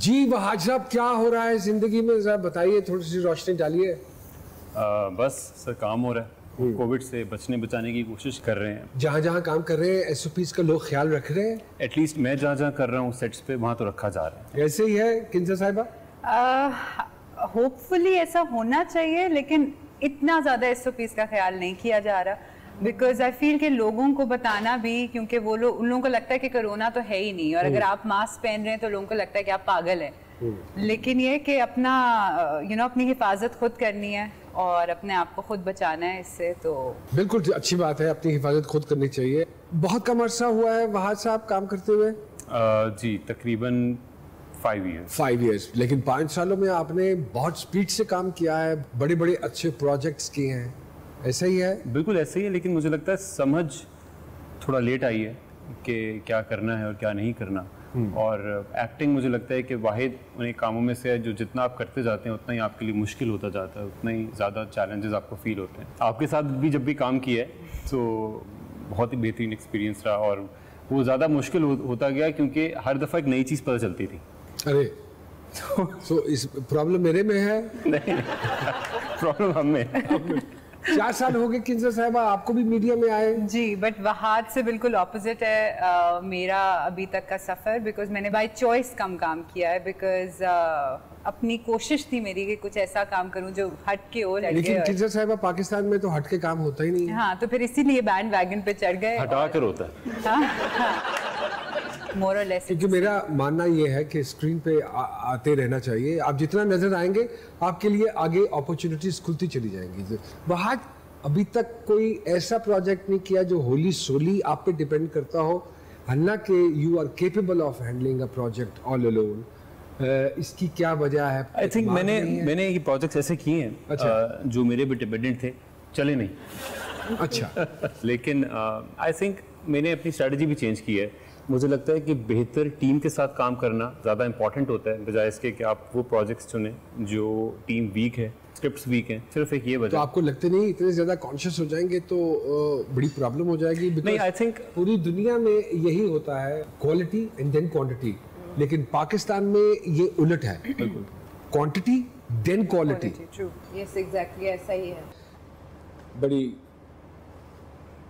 जी वहाज साहब, क्या हो रहा है जिंदगी में, जरा बताइए, थोड़ी सी रोशनी डालिए। बस सर काम हो रहा है, कोविड से बचने बचाने की कोशिश कर रहे हैं। जहाँ जहाँ काम कर रहे हैं एसओपीज का लोग ख्याल रख रहे हैं? एटलीस्ट मैं जहाँ जहाँ कर रहा हूँ सेट्स पे, वहाँ तो रखा जा रहा है। ऐसे ही है किंजर साहिबा? होपफुली ऐसा होना चाहिए, लेकिन इतना ज़्यादा एसओपीज का ख्याल नहीं किया जा रहा, बिकॉज आई फील कि लोगों को बताना भी, क्योंकि वो लोग, उन लोगों को लगता है कि कोरोना तो है ही नहीं, और अगर आप मास्क पहन रहे हैं तो लोगों को लगता है कि आप पागल हैं। लेकिन ये कि अपना अपनी हिफाजत खुद करनी है और अपने आप को खुद बचाना है इससे। तो बिल्कुल अच्छी बात है, अपनी हिफाजत खुद करनी चाहिए। बहुत कम अरसा हुआ है वहाज साहब काम करते हुए? जी तकरीबन 5 ईयर्स। लेकिन 5 सालों में आपने बहुत स्पीड से काम किया है, बड़े बड़े अच्छे प्रोजेक्ट्स किए हैं, ऐसा ही है? बिल्कुल ऐसा ही है, लेकिन मुझे लगता है समझ थोड़ा लेट आई है कि क्या करना है और क्या नहीं करना। और एक्टिंग मुझे लगता है कि वाहिद उन्हीं कामों में से है जो जितना आप करते जाते हैं उतना ही आपके लिए मुश्किल होता जाता है, उतना ही ज़्यादा चैलेंजेस आपको फील होते हैं। आपके साथ भी जब भी काम किया है तो बहुत ही बेहतरीन एक्सपीरियंस रहा, और वो ज़्यादा मुश्किल होता गया क्योंकि हर दफ़ा एक नई चीज़ पता चलती थी। अरे तो इस प्रॉब्लम मेरे में है? नहीं प्रॉब्लम हम में। 4 साल हो गए किंजर साहिबा आपको भी मीडिया में आए? जी, बट वहाद से बिल्कुल ऑपोजिट है मेरा अभी तक का सफ़र, बिकॉज मैंने बाय चॉइस कम काम किया है, बिकॉज अपनी कोशिश थी मेरी कि कुछ ऐसा काम करूं जो हट के हो। लेकिन किंजर साहिबा पाकिस्तान में तो हट के काम होता ही नहीं है। हाँ, तो फिर इसीलिए बैंड वैगन पे चढ़ गए। हटा कर होता है मोर और लेस। क्योंकि मेरा मानना ये है कि स्क्रीन पे आते रहना चाहिए। आप जितना नजर आएंगे आपके लिए आगे अपॉर्चुनिटीज खुलती चली जाएंगी। वहाँ अभी तक कोई ऐसा प्रोजेक्ट नहीं किया जो होली सोली आप पे डिपेंड करता हो, हालांकि you are capable of handling a project all alone. इसकी क्या वजह है? आई थिंक मैंने ये प्रोजेक्ट्स ऐसे किए हैं। अच्छा। जो मेरे भी डिपेंडेंट थे, चले नहीं। अच्छा लेकिन आई थिंक मैंने अपनी स्ट्रेटजी भी चेंज की है। मुझे लगता है कि बेहतर टीम के साथ काम करना ज़्यादा इंपॉर्टेंट होता है, बजाय इसके कि आप वो प्रोजेक्ट्स चुनें जो टीम वीक है, स्क्रिप्ट्स वीक हैं। सिर्फ एक ये वजह। तो आपको लगते नहीं इतने ज़्यादा कॉन्शियस हो जाएंगे तो बड़ी प्रॉब्लम हो जाएगी? नहीं, आई थिंक पूरी दुनिया में यही होता है, क्वालिटी एंड देन क्वांटिटी, लेकिन पाकिस्तान में ये उलट है। बिल्कुल, quantity then quality. Yes exactly ऐसा ही है। बड़ी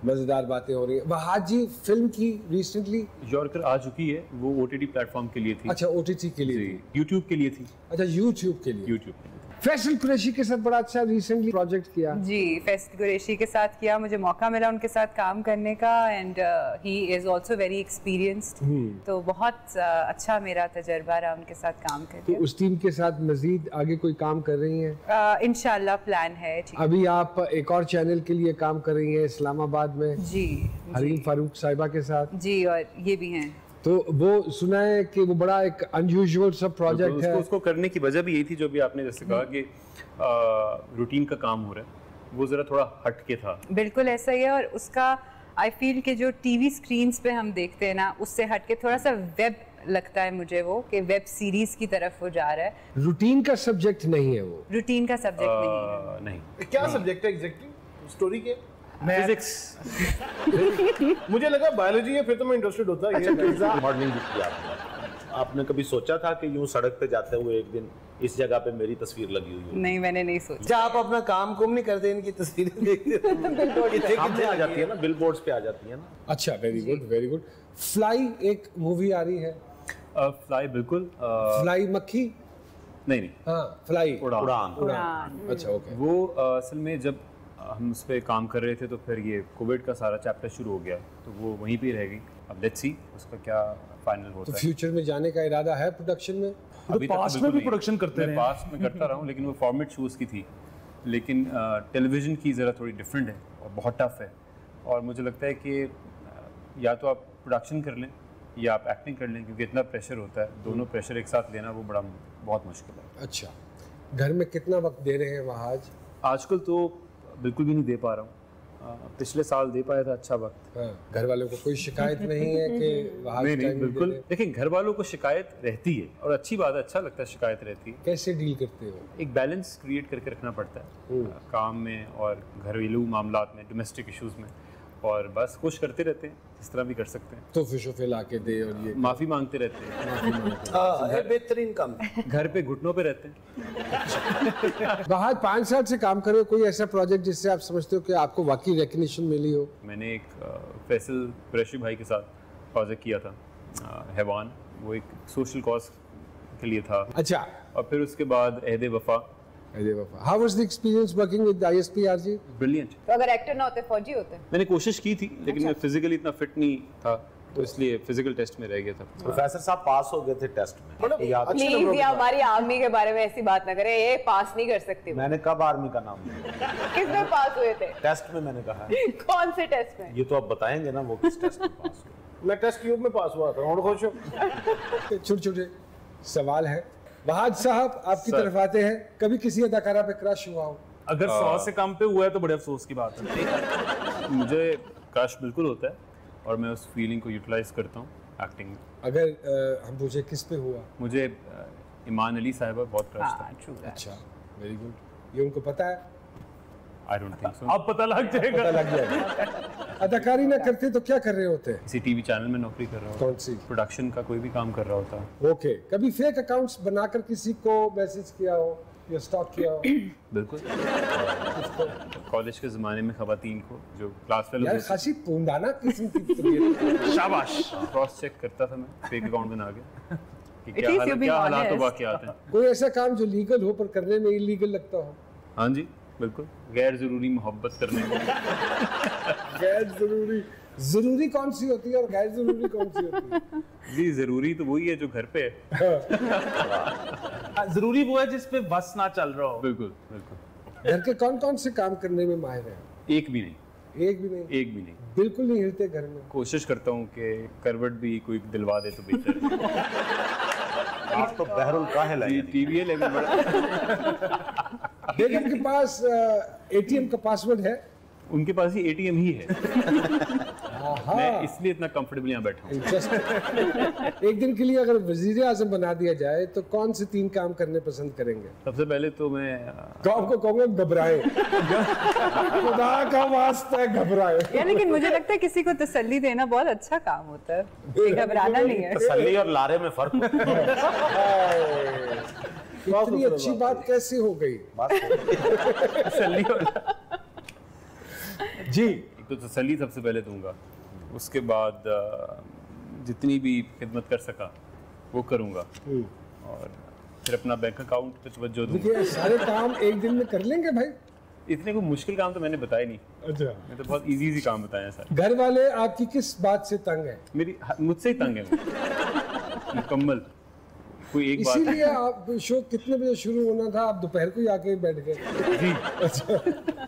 मजेदार बातें हो रही है। वहाद जी फिल्म की रिसेंटली यॉर्कर आ चुकी है, वो ओटीटी प्लेटफॉर्म के लिए थी। अच्छा, ओटीटी के लिए थी? यूट्यूब के लिए थी। अच्छा, यूट्यूब के लिए। यूट्यूब के लिए। फैसल कुरैशी के साथ बड़ा अच्छा रिसेंटली प्रोजेक्ट किया। जी, फैसल कुरैशी के साथ किया, मुझे मौका मिला उनके साथ काम करने का, and he is also very experienced, तो बहुत अच्छा मेरा तजर्बा रहा उनके साथ काम करके। तो उस टीम के साथ मजीद आगे कोई काम कर रही हैं? इंशाल्लाह प्लान है। अभी आप एक और चैनल के लिए काम कर रही हैं इस्लामाबाद में? जी, हरीम फारूक साहिबा के साथ। जी, और ये भी हैं। तो वो सुना है कि वो बड़ा एक अनयूजुअल सा प्रोजेक्ट है। उसको करने की वजह भी यही थी जो भी आपने जैसे कहा कि रूटीन का काम हो रहा है, वो जरा थोड़ा हट के था। बिल्कुल ऐसा ही है, और उसका आई फील कि जो टीवी स्क्रीन्स पे हम देखते हैं ना, उससे हट के थोड़ा सा वेब लगता है मुझे, वो कि वेब सीरीज की तरफ वो जा रहा है। रूटीन का सब्जेक्ट नहीं है वो? रूटीन का सब्जेक्ट नहीं है। नहीं। क्या सब्जेक्ट है एग्जैक्टली स्टोरी के? फिजिक्स। मुझे लगा बायोलॉजी है, फिर तो मैं इंटरेस्टेड होता। अच्छा, मॉडलिंग भी की आपने कभी सोचा था कि यूं सड़क पे जाते हुए एक दिन इस जगह पे मेरी तस्वीर लगी हुई है? नहीं, मैंने नहीं सोचा। अच्छा, आप अपना काम कुम नहीं करते, इनकी तस्वीरें देखते कितने आ जाती है ना, बिलबोर्ड्स पे आ जाती है ना। अच्छा, very good very good. Fly एक मूवी आ रही है। फ्लाई बिल्कुल। फ्लाई मक्खी नहीं, हाँ, फ्लाई उड़ान। अच्छा, ओके। वो असल में जब हम उस पर काम कर रहे थे तो फिर ये कोविड का सारा चैप्टर शुरू हो गया, तो वो वहीं पे रह गई। अब लेट्स सी उसका क्या फाइनल होता है। तो फ्यूचर में जाने का इरादा है प्रोडक्शन में? अभी पास्ट में भी प्रोडक्शन करते रहे, पास्ट में करता रहा हूँ, लेकिन वो फॉर्मेट शोज़ की थी। लेकिन टेलीविज़न की ज़रा थोड़ी डिफरेंट है और बहुत टफ है, और मुझे लगता है कि या तो आप प्रोडक्शन कर लें या आप एक्टिंग कर लें, क्योंकि इतना प्रेशर होता है, दोनों प्रेशर एक साथ लेना वो बहुत मुश्किल है। अच्छा, घर में कितना वक्त दे रहे हैं वहाज? आजकल तो बिल्कुल भी नहीं दे पा रहा हूँ। पिछले साल दे पाया था अच्छा वक्त। हाँ, घर वालों को कोई शिकायत नहीं है कि वहाज नहीं, बिल्कुल। लेकिन घर वालों को शिकायत रहती है, और अच्छी बात है, अच्छा लगता है शिकायत रहती है। कैसे डील करते हो? एक बैलेंस क्रिएट करके रखना पड़ता है काम में और घरेलू मामलात में, डोमेस्टिक इश्यूज में। और बस कोशिश करते रहते हैं जिस तरह भी कर सकते हैं। तो फिशो फिल आके दे और ये माफ़ी मांगते रहते हैं, हाँ, बेहतरीन काम है। घर पे घुटनों पे रहते हैं। बाहर 5 साल से काम कर रहे हो, कोई ऐसा प्रोजेक्ट जिससे आप समझते हो कि आपको वाकई रिकग्निशन मिली हो? मैंने एक फैसल कुरैशी भाई के साथ प्रोजेक्ट किया था, हैवान, वो एक सोशल कॉज के लिए था। अच्छा, और फिर उसके बाद अहद वफा। अरे बाबा, how was the experience working with ISPRG? Brilliant. तो अगर एक्टर ना होते फौजी होते? मैंने कोशिश की थी लेकिन मैं फिजिकली इतना फिट नहीं था, तो इसलिए फिजिकल टेस्ट में रह गया था। प्रोफेसर साहब पास हो गए थे टेस्ट में, मतलब याद है? प्लीज ये हमारी आर्मी के बारे में ऐसी बात ना करें, ये पास नहीं कर सकती। मैंने कब आर्मी का नाम लिया? किस में पास हुए थे? टेस्ट में मैंने कहा है। कौन से टेस्ट में? ये तो आप बताएंगे ना वो किस टेस्ट में पास हुए। मैं टेस्ट ट्यूब में पास हुआ था, और खुश हो। छोटे-छोटे सवाल है। वहाद साहब आपकी तरफ आते हैं, कभी किसी अदाकारा पे क्रश हुआ हो? अगर 100 से कम पे हुआ है तो बड़े अफसोस की बात है। मुझे क्रश बिल्कुल होता है और मैं उस फीलिंग को यूटिलाइज करता हूँ एक्टिंग में। अगर हम पूछे किस पे हुआ? मुझे ईमान अली साहिबा बहुत क्रश था। अच्छा, वेरी गुड। ये उनको पता है? I don't think so. अब पता लग जाएगा। पता लग गया। अदाकारी ना करते तो क्या कर रहे होते? किसी टीवी चैनल में नौकरी कर रहा होता, कौन सी? प्रोडक्शन का कोई भी काम कर रहा होता। ओके, कभी फेक अकाउंट्स बनाकर किसी को मैसेज किया हो या स्टॉक किया हो? बिल्कुल। कॉलेज के ज़माने में ख़वातीन को जो क्लास फेलो यार खासी पूंडाना किस्म की तबीयत। शाबाश। क्रॉस चेक करता था मैं फेक अकाउंट बना के कि At least you're being क्या हालात honest. वाक़यात हैं। कोई ऐसा काम जो लीगल हो पर करने में इलीगल लगता हो? हाँ जी बिल्कुल, गैर ज़रूरी मोहब्बत करने में। गैर जरूरी, जरूरी कौन सी होती है और गैर जरूरी कौन सी होती है? जी ज़रूरी तो वही है जो घर पे है। जरूरी वो है जिस पे बस ना चल रहा हो। बिल्कुल बिल्कुल। घर के कौन कौन से काम करने में माहिर हैं? एक भी नहीं, एक भी नहीं? एक भी नहीं। बिल्कुल नहीं हिलते घर में? कोशिश करता हूँ कि करवट भी कोई दिलवा दे तो बेहतर है। आप तो बहरुल काहिल जी है। टीवी है लेकिन बड़ा बेगम के पास ATM का पासवर्ड है? उनके पास ही ATM ही है। हाँ, मैं इसलिए इतना कंफर्टेबल यहाँ बैठा हूँ। इंटरेस्टिंग। एक दिन के लिए अगर वजीर आजम बना दिया जाए तो कौन से 3 काम करने पसंद करेंगे? सबसे पहले तो मैं गाँव को कहूँगा घबराए। खुदा का वास्ता घबराए। या लेकिन मुझे लगता है किसी को तसल्ली देना बहुत अच्छा काम होता है, ये घबराना नहीं है। तसल्ली और लारे में फर्क होता है। इतनी अच्छी बात कैसे हो गई? तसल्ली जी, एक तो तसल्ली सबसे पहले दूंगा, उसके बाद जितनी भी खिदमत कर सका वो करूंगा और फिर अपना बैंक अकाउंट पे तवज्जो दूंगा। देखिए सारे काम एक दिन में कर लेंगे भाई? इतने कोई मुश्किल काम तो मैंने बताया नहीं, अच्छा, मैं तो बहुत इजी काम बताया है सर। घर वाले आपकी किस बात से तंग है? मुझसे ही तंग है वो। मुकम्मल कोई एक बात इसीलिए आप शो कितने बजे शुरू होना था, आप दोपहर को ही आके बैठ गए? जी अच्छा।